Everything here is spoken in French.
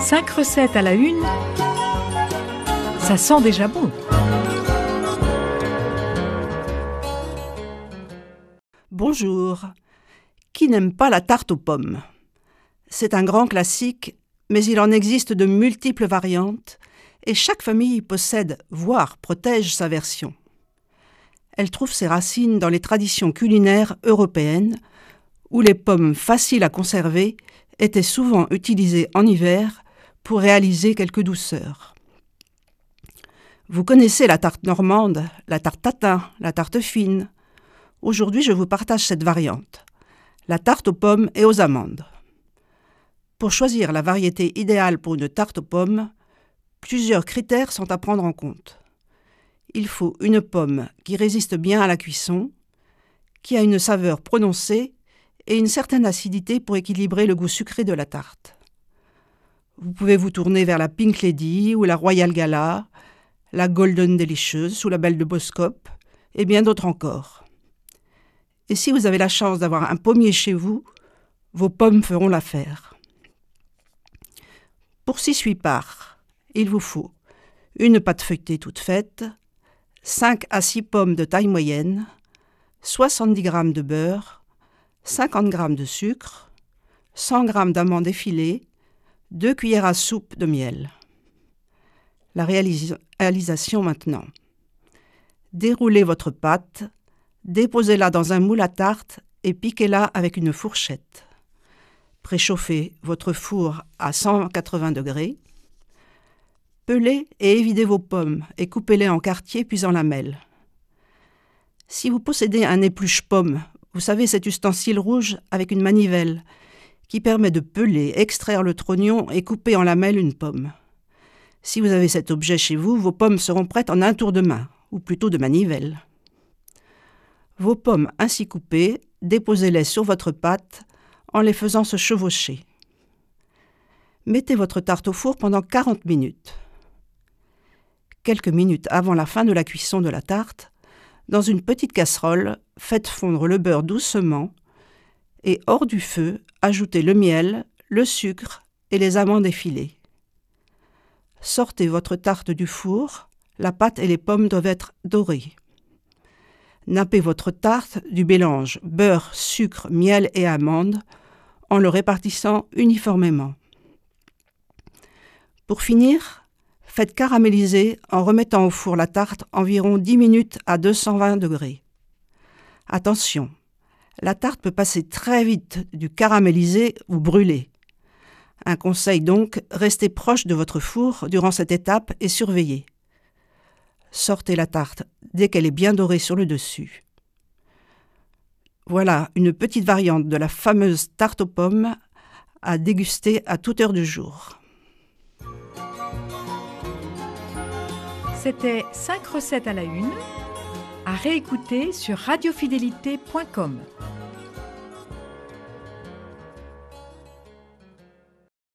5 recettes à la une, ça sent déjà bon. Bonjour. Qui n'aime pas la tarte aux pommes ? C'est un grand classique, mais il en existe de multiples variantes et chaque famille possède, voire protège sa version. Elle trouve ses racines dans les traditions culinaires européennes où les pommes faciles à conserver étaient souvent utilisées en hiver pour réaliser quelques douceurs. Vous connaissez la tarte normande, la tarte tatin, la tarte fine. Aujourd'hui, je vous partage cette variante, la tarte aux pommes et aux amandes. Pour choisir la variété idéale pour une tarte aux pommes, plusieurs critères sont à prendre en compte. Il faut une pomme qui résiste bien à la cuisson, qui a une saveur prononcée et une certaine acidité pour équilibrer le goût sucré de la tarte. Vous pouvez vous tourner vers la Pink Lady ou la Royal Gala, la Golden Delicious ou la Belle de Boskop, et bien d'autres encore. Et si vous avez la chance d'avoir un pommier chez vous, vos pommes feront l'affaire. Pour 6-8 parts, il vous faut une pâte feuilletée toute faite, 5 à 6 pommes de taille moyenne, 70 g de beurre, 50 g de sucre, 100 g d'amandes effilées, 2 cuillères à soupe de miel. La réalisation maintenant. Déroulez votre pâte, déposez-la dans un moule à tarte et piquez-la avec une fourchette. Préchauffez votre four à 180 degrés. Pelez et évidez vos pommes et coupez-les en quartiers puis en lamelles. Si vous possédez un épluche-pomme, vous savez cet ustensile rouge avec une manivelle qui permet de peler, extraire le trognon et couper en lamelles une pomme. Si vous avez cet objet chez vous, vos pommes seront prêtes en un tour de main, ou plutôt de manivelle. Vos pommes ainsi coupées, déposez-les sur votre pâte en les faisant se chevaucher. Mettez votre tarte au four pendant 40 minutes. Quelques minutes avant la fin de la cuisson de la tarte, dans une petite casserole, faites fondre le beurre doucement et hors du feu, ajoutez le miel, le sucre et les amandes effilées. Sortez votre tarte du four, la pâte et les pommes doivent être dorées. Nappez votre tarte du mélange beurre, sucre, miel et amandes en le répartissant uniformément. Pour finir, faites caraméliser en remettant au four la tarte environ 10 minutes à 220 degrés. Attention, la tarte peut passer très vite du caramélisé ou brûlé. Un conseil donc, restez proche de votre four durant cette étape et surveillez. Sortez la tarte dès qu'elle est bien dorée sur le dessus. Voilà une petite variante de la fameuse tarte aux pommes à déguster à toute heure du jour. C'était 5 recettes à la une, à réécouter sur radiofidélité.com.